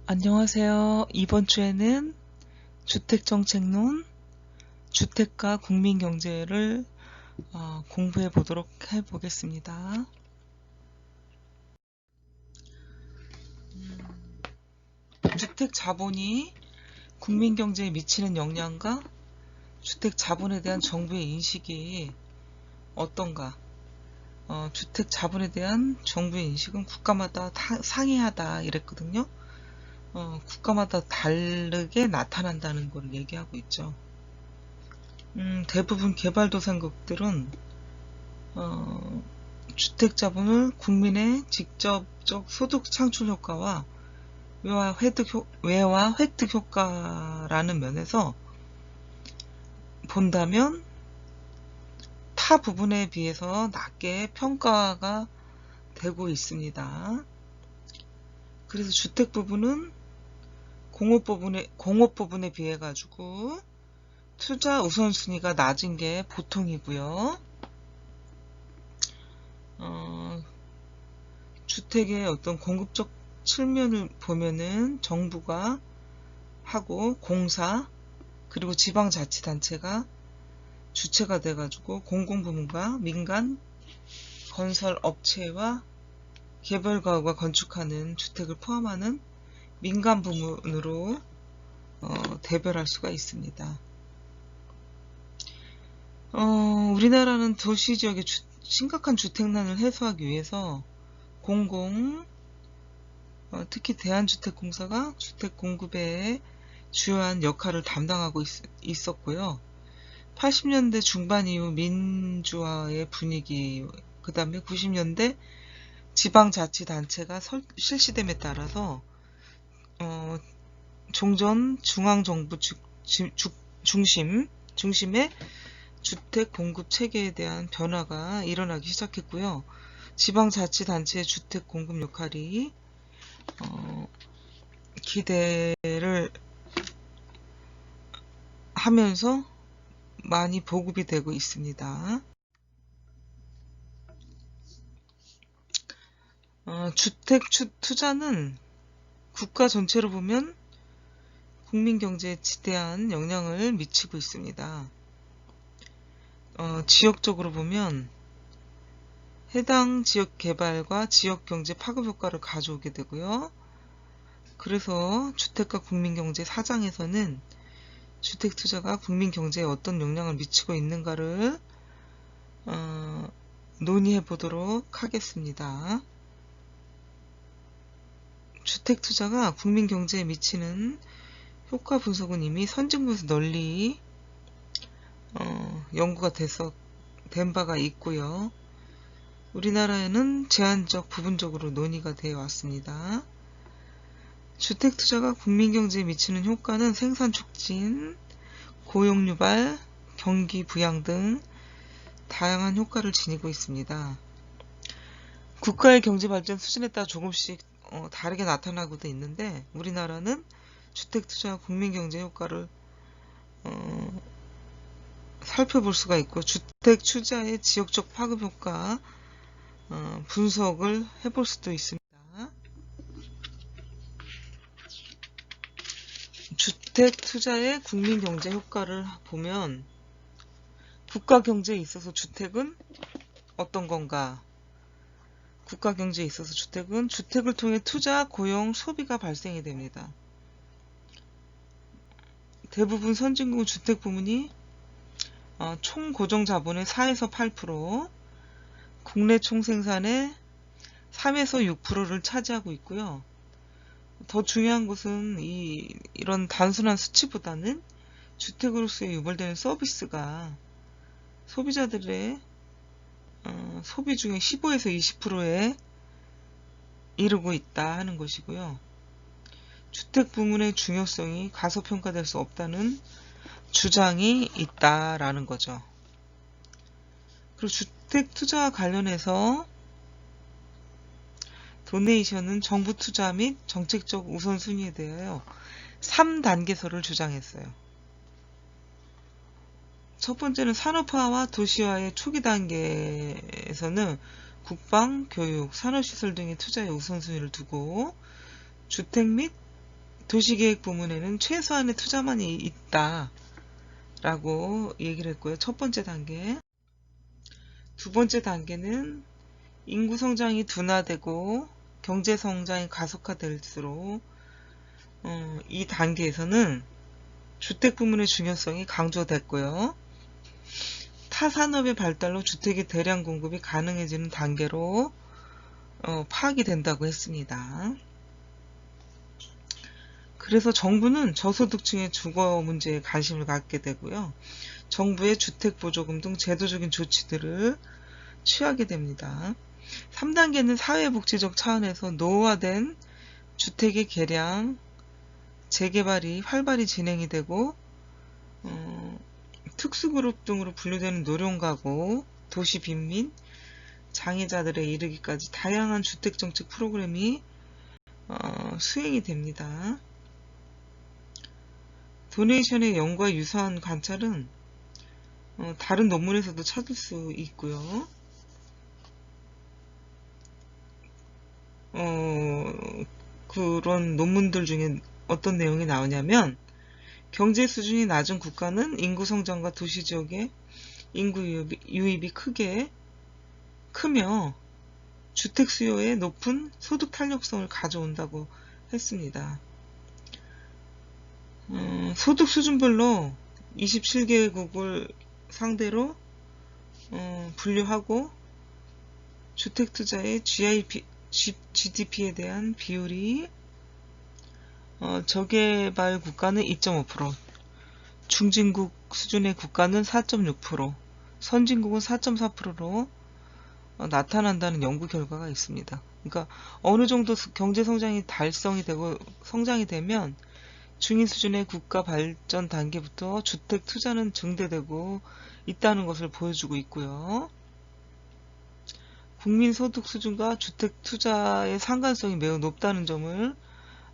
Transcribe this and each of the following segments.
안녕하세요. 이번 주에는 주택정책론, 주택과 국민경제를 공부해 보도록 해보겠습니다. 주택 자본이 국민경제에 미치는 영향과 주택 자본에 대한 정부의 인식이 어떤가? 주택 자본에 대한 정부의 인식은 국가마다 상이하다 이랬거든요. 국가마다 다르게 나타난다는 걸 얘기하고 있죠. 대부분 개발도상국들은 주택 자본을 국민의 직접적 소득 창출 효과와 외화 획득 효과라는 면에서 본다면 타 부분에 비해서 낮게 평가가 되고 있습니다. 그래서 주택 부분은 공업 부분에 비해 가지고 투자 우선순위가 낮은 게 보통이고요. 주택의 어떤 공급적 측면을 보면은 정부가 하고 공사 그리고 지방자치단체가 주체가 돼가지고 공공부문과 민간 건설업체와 개발가구가 건축하는 주택을 포함하는 민간 부문으로 대별할 수가 있습니다. 우리나라는 도시지역의 심각한 주택난을 해소하기 위해서 특히 대한주택공사가 주택 공급에 주요한 역할을 담당하고 있었고요. 80년대 중반 이후 민주화의 분위기, 그 다음에 90년대 지방자치단체가 실시됨에 따라서 종전 중앙정부 중심의 주택 공급 체계에 대한 변화가 일어나기 시작했고요. 지방자치단체의 주택 공급 역할이 기대를 하면서 많이 보급이 되고 있습니다. 주택 투자는 국가 전체로 보면 국민 경제에 지대한 영향을 미치고 있습니다. 지역적으로 보면 해당 지역 개발과 지역 경제 파급 효과를 가져오게 되고요. 그래서 주택과 국민경제 4장에서는 주택 투자가 국민경제에 어떤 영향을 미치고 있는가를 논의해 보도록 하겠습니다. 주택 투자가 국민경제에 미치는 효과 분석은 이미 선진국에서 널리 연구가 된 바가 있고요. 우리나라에는 제한적 부분적으로 논의가 되어 왔습니다. 주택 투자가 국민경제에 미치는 효과는 생산 촉진, 고용 유발, 경기 부양 등 다양한 효과를 지니고 있습니다. 국가의 경제 발전 수준에 따라 조금씩 다르게 나타나고도 있는데 우리나라는 주택 투자와 국민경제 효과를 살펴볼 수가 있고 주택 투자의 지역적 파급 효과 분석을 해볼 수도 있습니다. 주택 투자의 국민경제 효과를 보면 국가 경제에 있어서 주택은 어떤 건가? 국가 경제에 있어서 주택은 주택을 통해 투자, 고용, 소비가 발생이 됩니다. 대부분 선진국은 주택 부문이 총 고정 자본의 4에서 8%, 국내 총생산의 3에서 6%를 차지하고 있고요. 더 중요한 것은 이런 단순한 수치보다는 주택으로서의 유발되는 서비스가 소비자들의 소비 중에 15에서 20%에 이르고 있다 하는 것이고요. 주택 부문의 중요성이 과소평가될 수 없다는 주장이 있다라는 거죠. 그리고 주택 투자와 관련해서 도네이션은 정부 투자 및 정책적 우선순위에 대하여 3단계서를 주장했어요. 첫 번째는 산업화와 도시화의 초기 단계에서는 국방, 교육, 산업시설 등의 투자에 우선순위를 두고 주택 및 도시계획 부문에는 최소한의 투자만이 있다 라고 얘기를 했고요. 첫 번째 단계. 두 번째 단계는 인구 성장이 둔화되고 경제 성장이 가속화될수록 이 단계에서는 주택 부문의 중요성이 강조됐고요. 타 산업의 발달로 주택의 대량 공급이 가능해지는 단계로 파악이 된다고 했습니다. 그래서 정부는 저소득층의 주거 문제에 관심을 갖게 되고요. 정부의 주택보조금 등 제도적인 조치들을 취하게 됩니다. 3단계는 사회복지적 차원에서 노후화된 주택의 개량, 재개발이 활발히 진행이 되고 특수그룹 등으로 분류되는 노령가구, 도시빈민, 장애자들에 이르기까지 다양한 주택정책 프로그램이 수행이 됩니다. 도네이션의 연구와 유사한 관찰은 다른 논문에서도 찾을 수 있고요. 그런 논문들 중에 어떤 내용이 나오냐면 경제 수준이 낮은 국가는 인구 성장과 도시 지역의 인구 유입이 크며 주택 수요에 높은 소득 탄력성을 가져온다고 했습니다. 소득 수준별로 27개국을 상대로 분류하고 주택 투자의 GDP에 대한 비율이 저개발 국가는 2.5%, 중진국 수준의 국가는 4.6%, 선진국은 4.4%로 나타난다는 연구 결과가 있습니다. 그러니까 어느 정도 경제 성장이 달성이 되고 성장이 되면 중위 수준의 국가 발전 단계부터 주택 투자는 증대되고 있다는 것을 보여주고 있고요. 국민 소득 수준과 주택 투자의 상관성이 매우 높다는 점을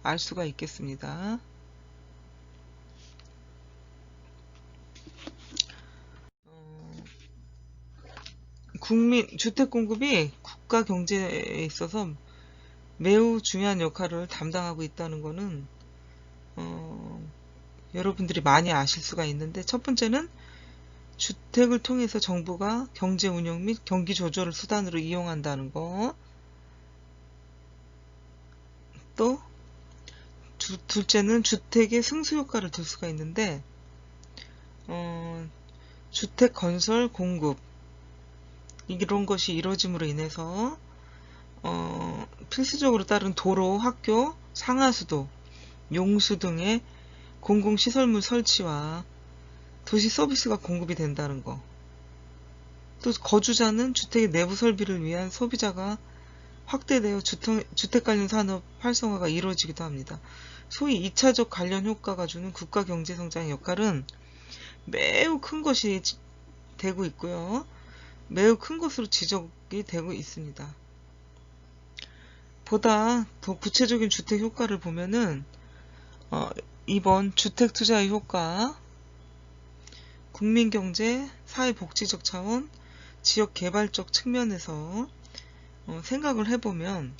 알 수가 있겠습니다. 주택 공급이 국가 경제에 있어서 매우 중요한 역할을 담당하고 있다는 것은 여러분들이 많이 아실 수가 있는데, 첫 번째는 주택을 통해서 정부가 경제 운영 및 경기 조절을 수단으로 이용한다는 거. 또 둘째는 주택의 승수 효과를 둘 수가 있는데 주택 건설 공급 이런 것이 이루어짐으로 인해서 필수적으로 따른 도로, 학교, 상하수도, 용수 등의 공공시설물 설치와 도시 서비스가 공급이 된다는 거. 또 거주자는 주택의 내부 설비를 위한 소비자가 확대되어 주택 관련 산업 활성화가 이루어지기도 합니다. 소위 2차적 관련 효과가 주는 국가 경제 성장의 역할은 매우 큰 것이 되고 있고요. 매우 큰 것으로 지적이 되고 있습니다. 보다 더 구체적인 주택 효과를 보면은 이번 주택 투자의 효과, 국민경제, 사회복지적 차원, 지역개발적 측면에서 생각을 해보면,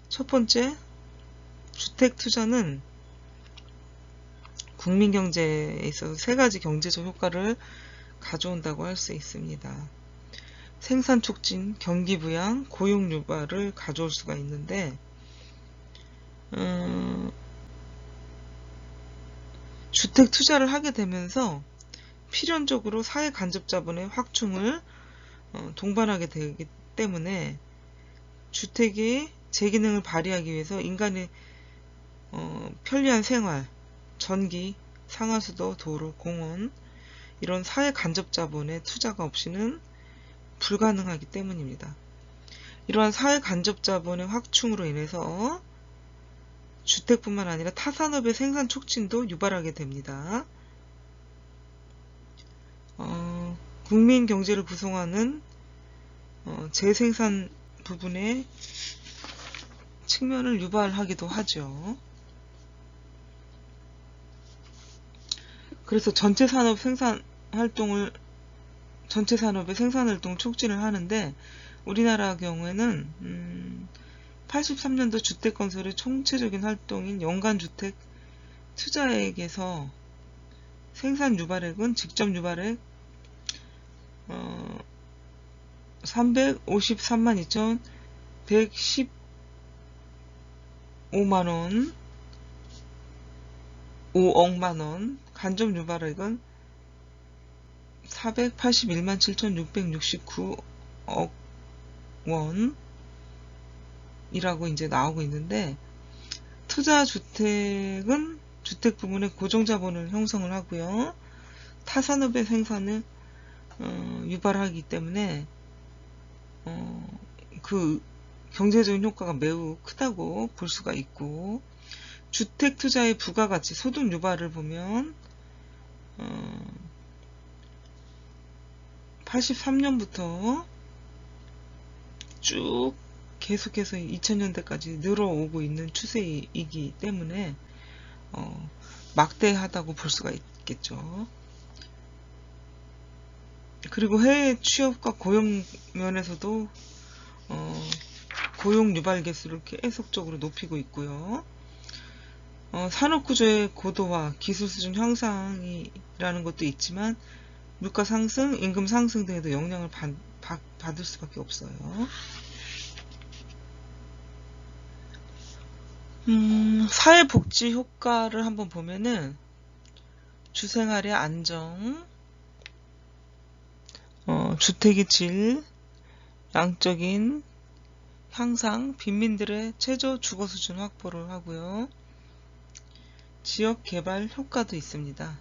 첫 번째, 주택 투자는 국민경제에 있어서 세 가지 경제적 효과를 가져온다고 할 수 있습니다. 생산 촉진, 경기 부양, 고용 유발을 가져올 수가 있는데, 주택 투자를 하게 되면서 필연적으로 사회 간접 자본의 확충을 동반하게 되기 때문에 주택의 제 기능을 발휘하기 위해서 인간의 편리한 생활, 전기, 상하수도, 도로, 공원 이런 사회 간접 자본의 투자가 없이는 불가능하기 때문입니다. 이러한 사회 간접 자본의 확충으로 인해서 주택뿐만 아니라 타산업의 생산 촉진도 유발하게 됩니다. 국민 경제를 구성하는 재생산 부분의 측면을 유발하기도 하죠. 그래서 전체 산업의 생산 활동을 촉진을 하는데, 우리나라 경우에는 83년도 주택건설의 총체적인 활동인 연간주택 투자액에서 생산 유발액은 직접 유발액 353만 2,115만원 5억만원, 간접 유발액은 481만 7,669억 원이라고 이제 나오고 있는데, 투자주택은 주택 부문의 고정자본을 형성을 하고요. 타산업의 생산을 유발하기 때문에 그 경제적인 효과가 매우 크다고 볼 수가 있고, 주택 투자의 부가가치, 소득 유발을 보면 83년부터 쭉 계속해서 2000년대까지 늘어오고 있는 추세이기 때문에 막대하다고 볼 수가 있겠죠. 그리고 해외 취업과 고용 면에서도 고용 유발 개수를 계속적으로 높이고 있고요. 산업구조의 고도화, 기술 수준 향상이라는 것도 있지만 물가 상승, 임금 상승 등에도 영향을 받을 수밖에 없어요. 사회복지 효과를 한번 보면은 주생활의 안정, 주택의 질, 양적인 향상, 빈민들의 최저 주거 수준 확보를 하고요. 지역 개발 효과도 있습니다.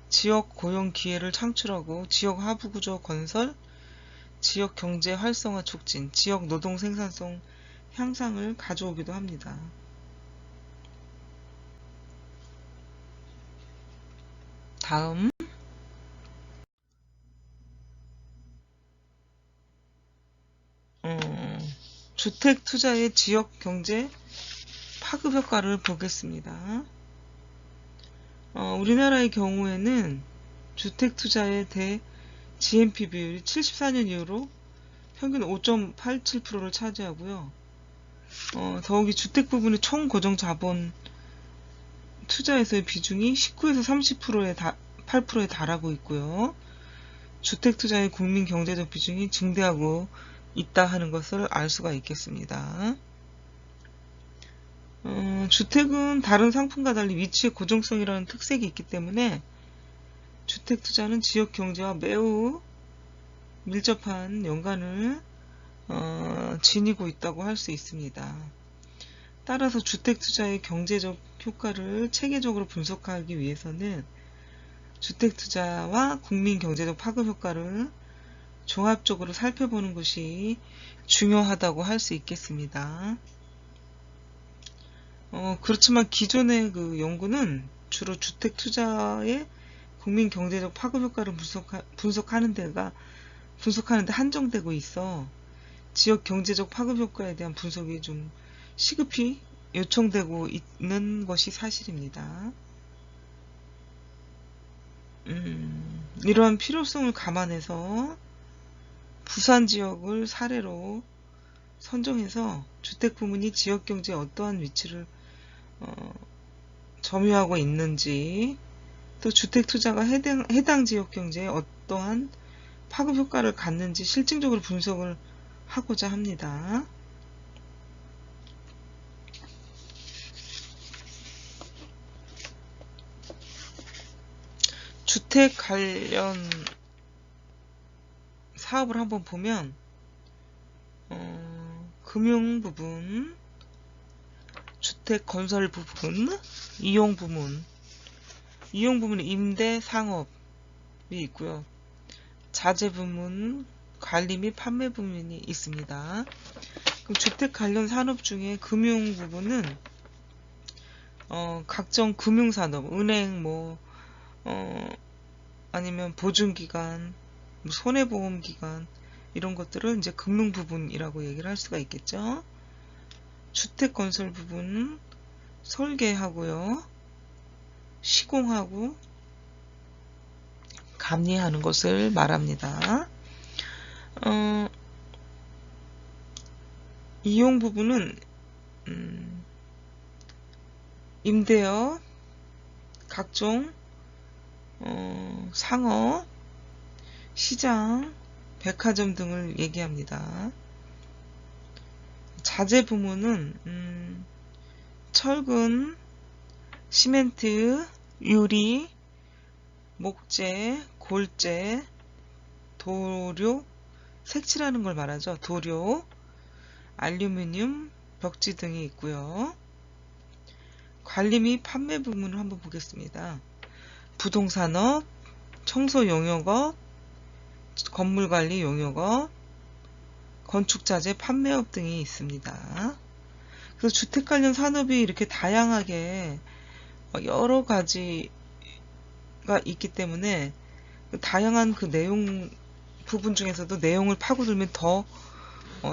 지역 고용 기회를 창출하고 지역 하부구조 건설, 지역 경제 활성화 촉진, 지역 노동 생산성 향상을 가져오기도 합니다. 다음, 주택 투자의 지역 경제 파급 효과를 보겠습니다. 우리나라의 경우에는 주택 투자의 대 GNP 비율이 74년 이후로 평균 5.87%를 차지하고요. 더욱이 주택 부분의 총 고정 자본 투자에서의 비중이 19에서 8%에 달하고 있고요. 주택 투자의 국민 경제적 비중이 증대하고 있다 하는 것을 알 수가 있겠습니다. 주택은 다른 상품과 달리 위치의 고정성이라는 특색이 있기 때문에 주택 투자는 지역 경제와 매우 밀접한 연관을 지니고 있다고 할 수 있습니다. 따라서 주택 투자의 경제적 효과를 체계적으로 분석하기 위해서는 주택 투자와 국민 경제적 파급 효과를 종합적으로 살펴보는 것이 중요하다고 할 수 있겠습니다. 그렇지만 기존의 그 연구는 주로 주택 투자의 국민 경제적 파급 효과를 분석하는데 한정되고 있어 지역 경제적 파급 효과에 대한 분석이 좀 시급히 요청되고 있는 것이 사실입니다. 이러한 필요성을 감안해서 부산 지역을 사례로 선정해서 주택 부문이 지역 경제에 어떠한 위치를 점유하고 있는지, 또 주택 투자가 해당 지역 경제에 어떠한 파급 효과를 갖는지 실증적으로 분석을 하고자 합니다. 주택 관련 사업을 한번 보면 금융 부분, 주택 건설 부분, 이용 부문에 임대 상업이 있고요. 자재 부문, 관리 및 판매 부문이 있습니다. 그럼 주택 관련 산업 중에 금융 부분은 각종 금융산업, 은행, 아니면 보증기관, 손해보험기관 이런 것들을 이제 금융 부분이라고 얘기를 할 수가 있겠죠. 주택 건설 부분 설계하고요, 시공하고 감리하는 것을 말합니다. 이용 부분은 임대업, 각종 상업, 시장, 백화점 등을 얘기합니다. 자재 부문은 철근, 시멘트, 유리, 목재, 골재, 도료, 색칠하는 걸 말하죠. 도료, 알루미늄, 벽지 등이 있고요. 관리 및 판매 부문을 한번 보겠습니다. 부동산업, 청소 용역업, 건물관리 용역업, 건축자재 판매업 등이 있습니다. 그래서 주택 관련 산업이 이렇게 다양하게 여러 가지가 있기 때문에 다양한 그 내용 부분 중에서도 내용을 파고들면 더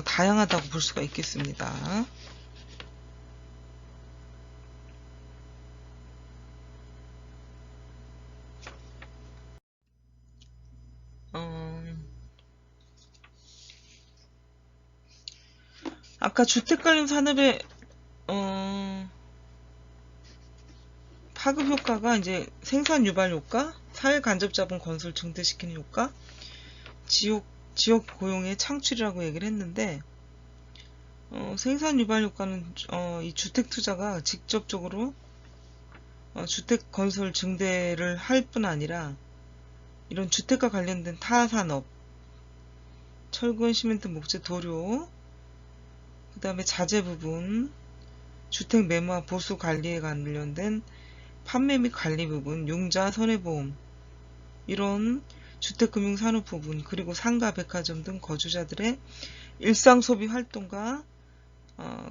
다양하다고 볼 수가 있겠습니다. 아까 주택 관련 산업의 파급 효과가 이제 생산 유발 효과, 사회 간접 자본 건설 증대시키는 효과, 지역 고용의 창출이라고 얘기를 했는데, 생산 유발 효과는 이 주택 투자가 직접적으로 주택 건설 증대를 할 뿐 아니라 이런 주택과 관련된 타산업, 철근, 시멘트, 목재, 도료, 그 다음에 자재 부분, 주택 매매와 보수 관리에 관련된 판매 및 관리 부분, 융자, 손해보험, 이런 주택금융산업 부분, 그리고 상가, 백화점 등 거주자들의 일상 소비 활동과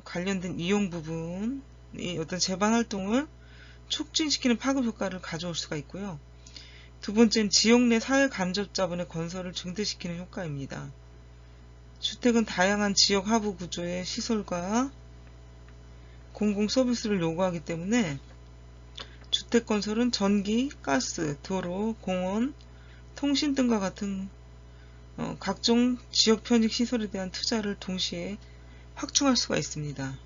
관련된 이용 부분이 어떤 재반 활동을 촉진시키는 파급 효과를 가져올 수가 있고요. 두 번째는 지역 내 사회 간접 자본의 건설을 증대시키는 효과입니다. 주택은 다양한 지역 하부 구조의 시설과 공공 서비스를 요구하기 때문에 주택 건설은 전기, 가스, 도로, 공원, 통신 등과 같은 각종 지역 편익 시설에 대한 투자를 동시에 확충할 수가 있습니다.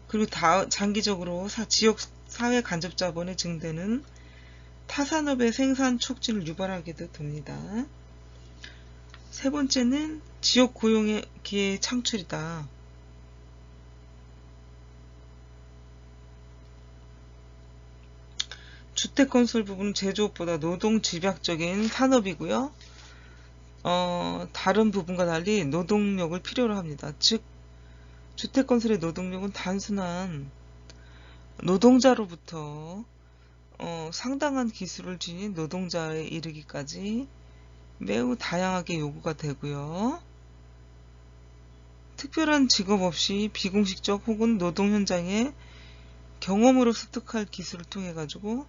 그리고 장기적으로 지역 사회 간접 자본의 증대는 타산업의 생산 촉진을 유발하게도 됩니다. 세 번째는 지역 고용의 기회 창출이다. 주택 건설 부분은 제조업보다 노동 집약적인 산업이고요. 다른 부분과 달리 노동력을 필요로 합니다. 즉, 주택 건설의 노동력은 단순한 노동자로부터 상당한 기술을 지닌 노동자에 이르기까지 매우 다양하게 요구가 되고요. 특별한 직업 없이 비공식적 혹은 노동 현장의 경험으로 습득할 기술을 통해 가지고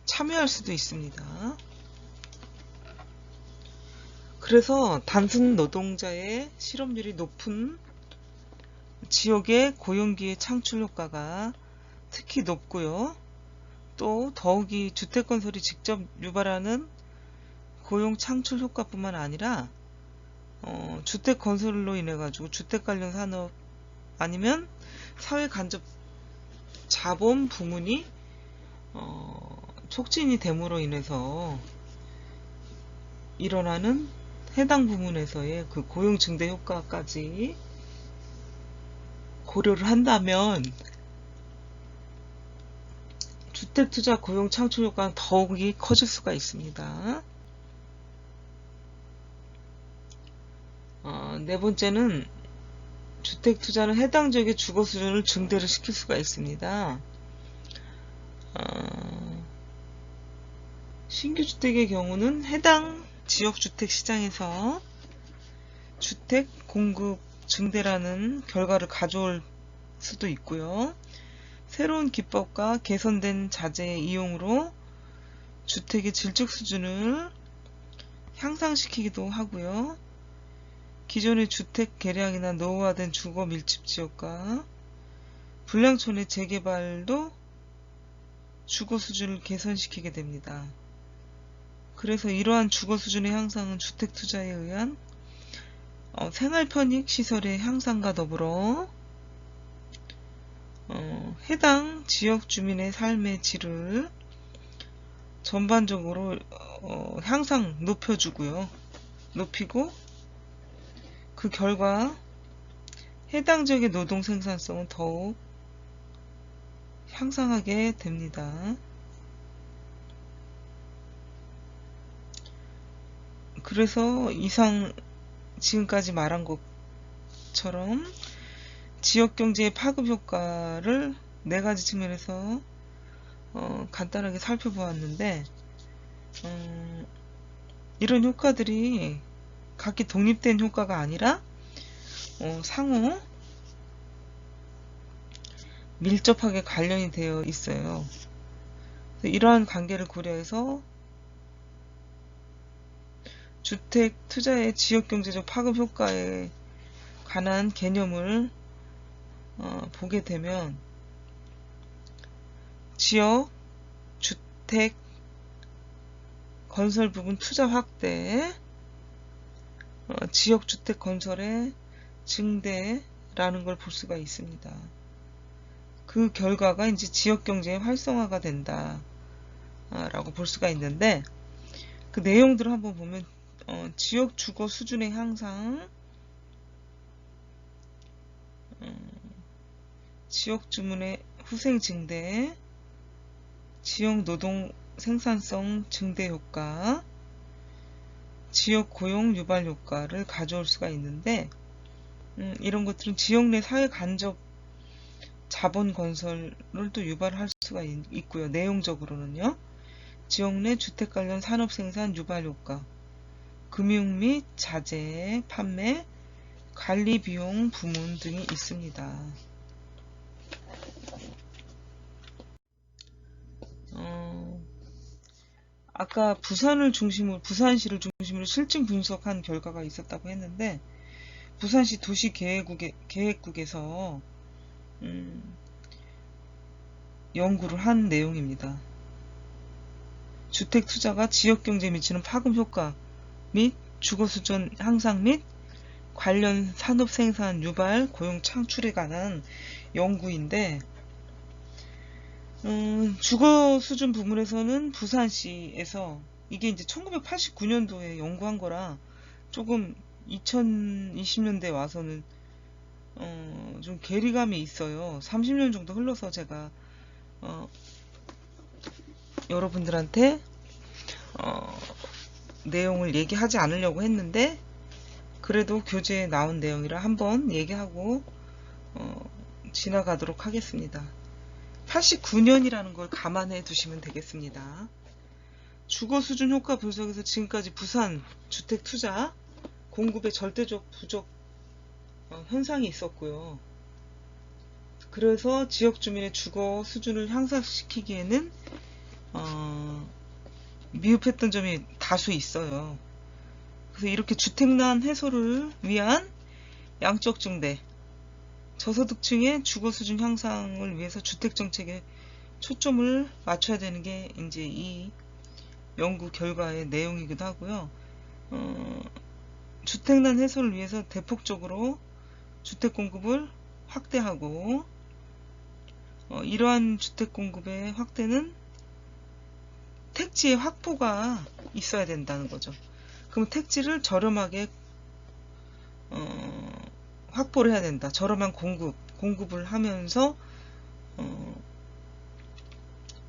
참여할 수도 있습니다. 그래서 단순 노동자의 실업률이 높은 지역의 고용기회 창출 효과가 특히 높고요. 또 더욱이 주택건설이 직접 유발하는 고용 창출 효과뿐만 아니라 주택건설로 인해 가지고 주택 관련 산업 아니면 사회 간접 자본 부문이 촉진이 됨으로 인해서 일어나는 해당 부문에서의 그 고용 증대 효과까지 고려를 한다면 주택 투자 고용 창출 효과는 더욱이 커질 수가 있습니다. 네 번째는 주택 투자는 해당 지역의 주거 수준을 증대를 시킬 수가 있습니다. 신규 주택의 경우는 해당 지역 주택 시장에서 주택 공급 증대라는 결과를 가져올 수도 있고요. 새로운 기법과 개선된 자재의 이용으로 주택의 질적 수준을 향상시키기도 하고요. 기존의 주택 개량이나 노후화된 주거 밀집 지역과 불량촌의 재개발도 주거 수준을 개선시키게 됩니다. 그래서 이러한 주거 수준의 향상은 주택 투자에 의한 생활 편익 시설의 향상과 더불어 해당 지역 주민의 삶의 질을 전반적으로 향상 높여주고요. 높이고 그 결과 해당 지역의 노동 생산성은 더욱 향상하게 됩니다. 그래서 이상 지금까지 말한 것처럼 지역경제의 파급 효과를 네 가지 측면에서 간단하게 살펴보았는데, 이런 효과들이 각기 독립된 효과가 아니라 상호 밀접하게 관련이 되어 있어요. 이러한 관계를 고려해서 주택 투자의 지역경제적 파급 효과에 관한 개념을 보게 되면, 지역 주택 건설 부분 투자 확대, 지역 주택 건설의 증대라는 걸 볼 수가 있습니다. 그 결과가 이제 지역 경제의 활성화가 된다 라고 볼 수가 있는데, 그 내용들을 한번 보면 지역 주거 수준의 향상, 지역 주문의 후생 증대, 지역 노동 생산성 증대 효과, 지역 고용 유발 효과를 가져올 수가 있는데, 이런 것들은 지역 내 사회 간접 자본 건설을 또 유발할 수가 있고요. 내용적으로는요, 지역 내 주택 관련 산업 생산 유발 효과, 금융 및 자재 판매, 관리 비용 부문 등이 있습니다. 아까 부산시를 중심으로 실증 분석한 결과가 있었다고 했는데, 부산시 도시계획국에서 연구를 한 내용입니다. 주택 투자가 지역 경제에 미치는 파급 효과 및 주거 수준 향상 및 관련 산업 생산 유발 고용 창출에 관한 연구인데, 주거 수준 부문에서는 부산시에서, 이게 이제 1989년도에 연구한 거라 조금 2020년대 와서는 좀 괴리감이 있어요. 30년 정도 흘러서 제가 여러분들한테 내용을 얘기하지 않으려고 했는데, 그래도 교재에 나온 내용이라 한번 얘기하고 지나가도록 하겠습니다. 89년이라는 걸 감안해 두시면 되겠습니다. 주거 수준 효과 분석에서 지금까지 부산 주택 투자 공급의 절대적 부족 현상이 있었고요. 그래서 지역 주민의 주거 수준을 향상시키기에는 미흡했던 점이 다수 있어요. 그래서 이렇게 주택난 해소를 위한 양적 증대, 저소득층의 주거 수준 향상을 위해서 주택 정책에 초점을 맞춰야 되는 게 이제 이 연구 결과의 내용이기도 하고요. 주택난 해소를 위해서 대폭적으로 주택 공급을 확대하고, 이러한 주택 공급의 확대는 택지의 확보가 있어야 된다는 거죠. 그럼 택지를 저렴하게 확보를 해야 된다. 저렴한 공급을 하면서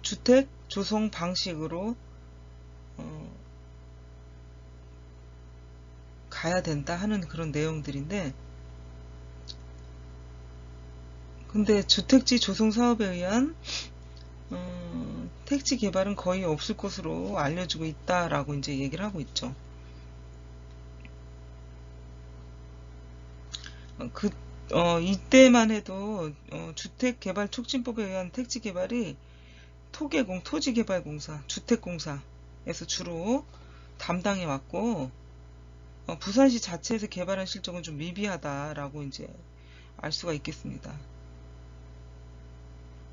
주택 조성 방식으로 가야 된다 하는 그런 내용들인데, 근데 주택지 조성 사업에 의한 택지 개발은 거의 없을 것으로 알려지고 있다라고 이제 얘기를 하고 있죠. 이때만 해도 주택개발촉진법에 의한 택지 개발이 토개공, 토지개발공사, 주택공사에서 주로 담당해 왔고, 부산시 자체에서 개발한 실적은 좀 미비하다라고 이제 알 수가 있겠습니다.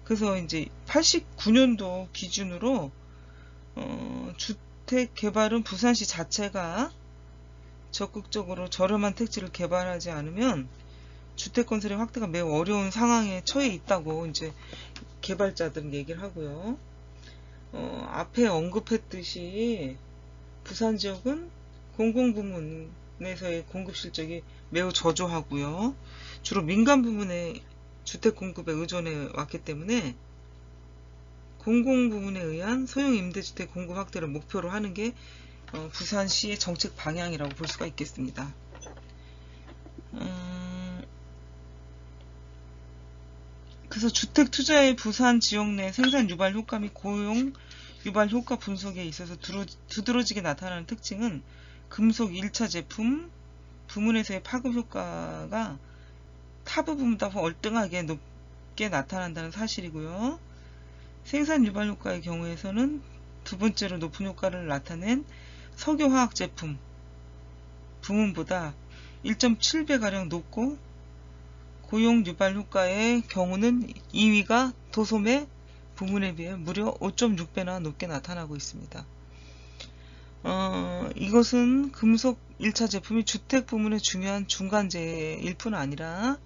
그래서 이제 89년도 기준으로 주택 개발은 부산시 자체가 적극적으로 저렴한 택지를 개발하지 않으면 주택 건설의 확대가 매우 어려운 상황에 처해 있다고 이제 개발자들은 얘기를 하고요. 앞에 언급했듯이 부산 지역은 공공부문에서의 공급 실적이 매우 저조하고요. 주로 민간 부문의 주택 공급에 의존해 왔기 때문에 공공부문에 의한 소형 임대주택 공급 확대를 목표로 하는 게 부산시의 정책 방향이라고 볼 수가 있겠습니다. 그래서 주택 투자의 부산 지역 내 생산 유발 효과 및 고용 유발 효과 분석에 있어서 두드러지게 나타나는 특징은 금속 1차 제품 부문에서의 파급 효과가 타 부분보다 월등하게 높게 나타난다는 사실이고요. 생산 유발 효과의 경우에서는 두 번째로 높은 효과를 나타낸 석유화학 제품 부문보다 1.7배가량 높고, 고용 유발 효과의 경우는 2위가 도소매 부문에 비해 무려 5.6배나 높게 나타나고 있습니다. 이것은 금속 1차 제품이 주택 부문의 중요한 중간재일 뿐 아니라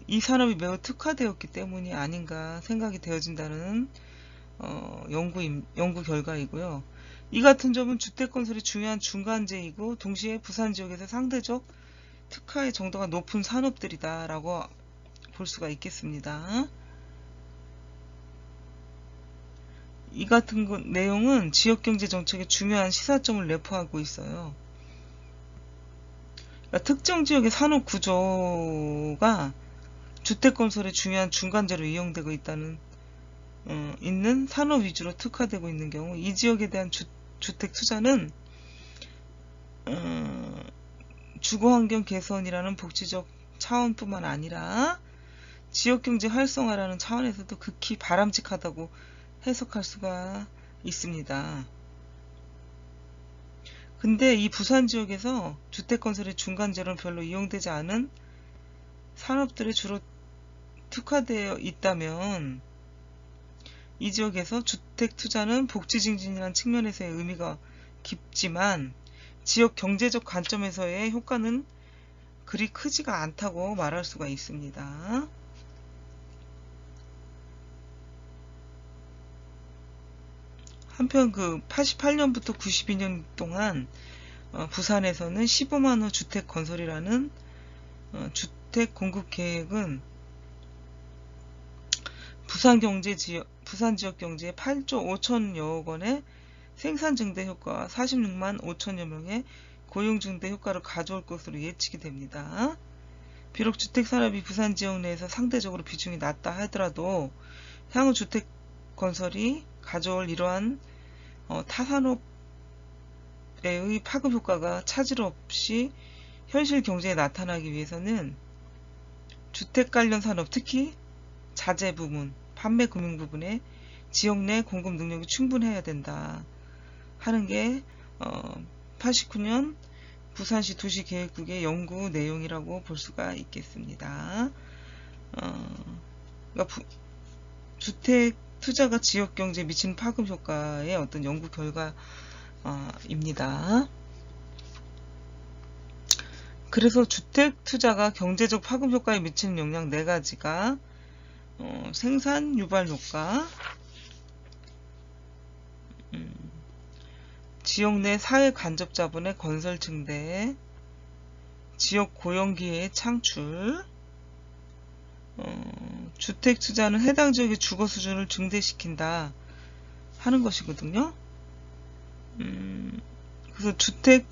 이 산업이 매우 특화되었기 때문이 아닌가 생각이 되어진다는 연구 결과이고요. 이 같은 점은 주택 건설이 중요한 중간재이고 동시에 부산 지역에서 상대적 특화의 정도가 높은 산업들이다 라고 볼 수가 있겠습니다. 이 같은 내용은 지역경제정책의 중요한 시사점을 내포하고 있어요. 그러니까 특정 지역의 산업 구조가 주택 건설의 중요한 중간재로 이용되고 있는 산업 위주로 특화되고 있는 경우, 이 지역에 대한 주택 투자는 주거환경 개선이라는 복지적 차원뿐만 아니라 지역경제 활성화라는 차원에서도 극히 바람직하다고 해석할 수가 있습니다. 근데 이 부산 지역에서 주택 건설의 중간재로는 별로 이용되지 않은 산업들이 주로 특화되어 있다면, 이 지역에서 주택 투자는 복지 증진이라는 측면에서의 의미가 깊지만 지역 경제적 관점에서의 효과는 그리 크지가 않다고 말할 수가 있습니다. 한편 88년부터 92년 동안 부산에서는 15만호 주택 건설이라는 주택 공급 계획은 부산 지역 경제에 8조 5천여억 원의 생산 증대 효과와 46만 5천여 명의 고용 증대 효과를 가져올 것으로 예측이 됩니다. 비록 주택 산업이 부산 지역 내에서 상대적으로 비중이 낮다 하더라도 향후 주택 건설이 가져올 이러한 타산업의 파급 효과가 차질 없이 현실 경제에 나타나기 위해서는 주택 관련 산업, 특히 자재 부문, 판매 금융 부분에 지역 내 공급 능력이 충분해야 된다 하는 게 89년 부산시 도시계획국의 연구 내용이라고 볼 수가 있겠습니다. 그러니까 주택 투자가 지역 경제에 미치는 파급 효과의 어떤 연구 결과입니다. 그래서 주택 투자가 경제적 파급 효과에 미치는 영향 4가지가 생산 유발 효과, 지역 내 사회 간접 자본의 건설 증대, 지역 고용 기회의 창출, 주택 투자는 해당 지역의 주거 수준을 증대시킨다 하는 것이거든요. 그래서 주택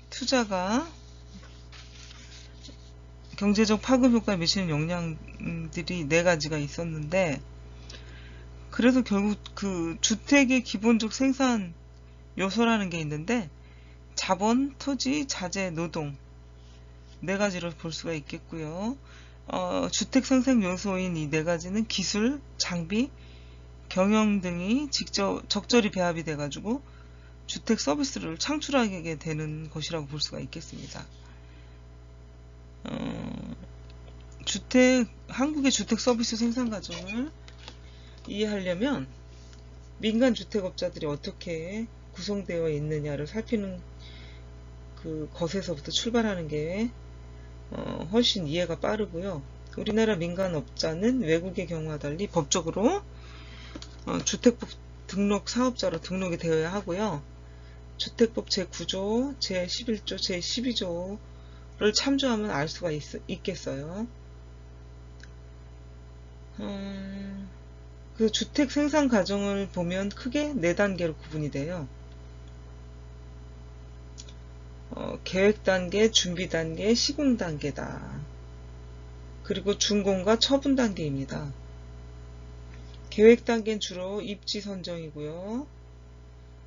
투자가 경제적 파급 효과에 미치는 영향들이 4가지가 있었는데, 그래서 결국 주택의 기본적 생산 요소라는 게 있는데 자본, 토지, 자재, 노동 4가지로 볼 수가 있겠고요. 주택 생산 요소인 이 4가지는 기술, 장비, 경영 등이 적절히 배합이 돼가지고 주택 서비스를 창출하게 되는 것이라고 볼 수가 있겠습니다. 한국의 주택 서비스 생산 과정을 이해하려면 민간 주택업자들이 어떻게 구성되어 있느냐를 살피는 그 것에서부터 출발하는 게 훨씬 이해가 빠르고요. 우리나라 민간업자는 외국의 경우와 달리 법적으로 주택법 등록 사업자로 등록이 되어야 하고요. 주택법 제9조, 제11조, 제12조를 참조하면 알 수가 있겠어요. 그 주택 생산 과정을 보면 크게 4단계로 구분이 돼요. 계획 단계, 준비 단계, 시공 단계다. 그리고 준공과 처분 단계입니다. 계획 단계는 주로 입지 선정이고요.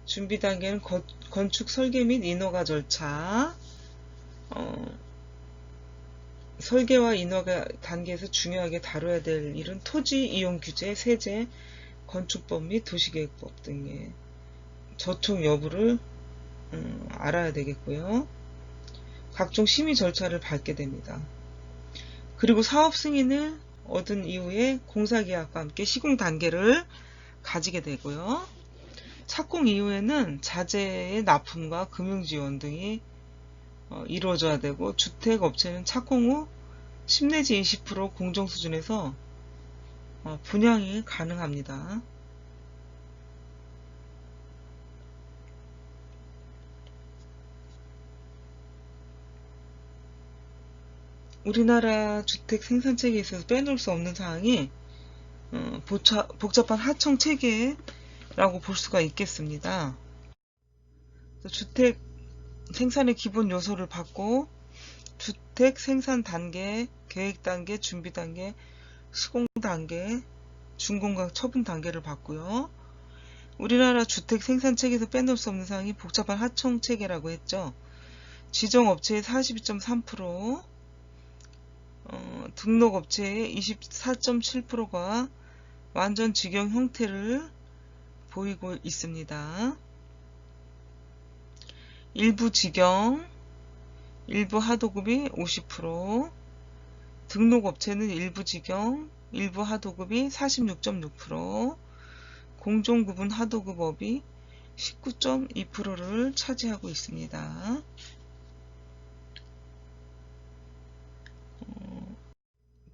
준비 단계는 건축 설계 및 인허가 절차, 설계와 인허가 단계에서 중요하게 다뤄야 될 일은 토지 이용 규제, 세제, 건축법 및 도시계획법 등의 저촉 여부를 알아야 되겠고요. 각종 심의 절차를 밟게 됩니다. 그리고 사업 승인을 얻은 이후에 공사계약과 함께 시공 단계를 가지게 되고요. 착공 이후에는 자재의 납품과 금융지원 등이 이루어져야 되고, 주택업체는 착공 후 10 내지 20% 공정수준에서 분양이 가능합니다. 우리나라 주택 생산체계에 있어서 빼놓을 수 없는 사항이 복잡한 하청체계라고 볼 수가 있겠습니다. 주택 생산의 기본 요소를 받고 주택 생산 단계, 계획 단계, 준비 단계, 시공 단계, 준공과 처분 단계를 받고요. 우리나라 주택 생산 체계에서 빼놓을 수 없는 사항이 복잡한 하청 체계라고 했죠. 지정업체의 42.3%, 등록업체의 24.7%가 완전 직영 형태를 보이고 있습니다. 일부 직영, 일부 하도급이 50%, 등록업체는 일부 직영, 일부 하도급이 46.6%, 공종구분 하도급업이 19.2%를 차지하고 있습니다.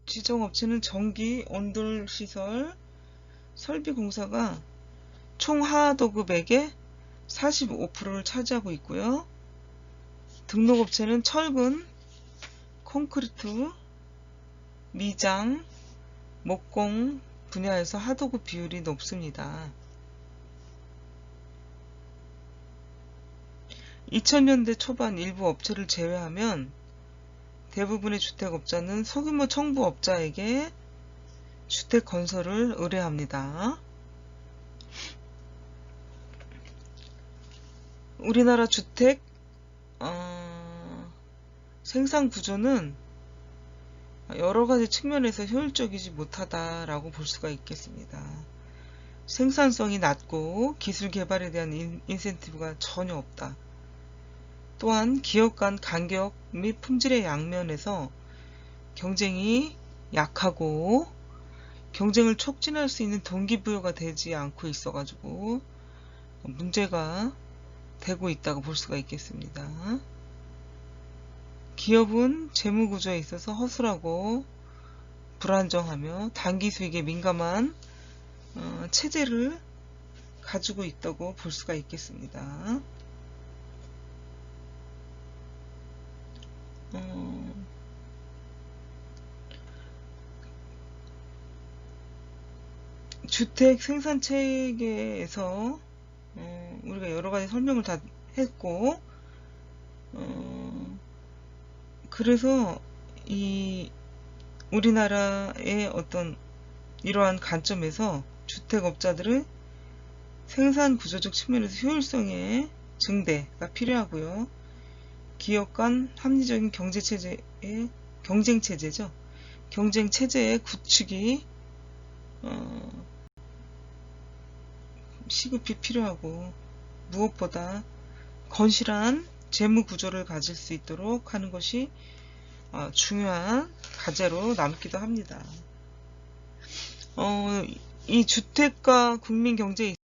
지정업체는 전기, 온돌시설, 설비공사가 총 하도급액의 45%를 차지하고 있고요. 등록업체는 철근, 콘크리트, 미장, 목공 분야에서 하도급 비율이 높습니다. 2000년대 초반 일부 업체를 제외하면 대부분의 주택업자는 소규모 청부업자에게 주택 건설을 의뢰합니다. 우리나라 주택 생산 구조는 여러가지 측면에서 효율적이지 못하다라고 볼 수가 있겠습니다. 생산성이 낮고 기술 개발에 대한 인센티브가 전혀 없다. 또한 기업 간 간격 및 품질의 양면에서 경쟁이 약하고 경쟁을 촉진할 수 있는 동기부여가 되지 않고 있어가지고 문제가 되고 있다고 볼 수가 있겠습니다. 기업은 재무구조에 있어서 허술하고 불안정하며 단기 수익에 민감한 체제를 가지고 있다고 볼 수가 있겠습니다. 주택 생산 체계에서 우리가 여러가지 설명을 다 했고, 그래서 이 우리나라의 어떤 이러한 관점에서 주택업자들의 생산 구조적 측면에서 효율성의 증대가 필요하고요. 기업 간 합리적인 경제체제의 경쟁체제죠. 경쟁체제의 구축이 시급히 필요하고, 무엇보다 건실한 재무 구조를 가질 수 있도록 하는 것이 중요한 과제로 남기도 합니다. 이 주택과 국민 경제에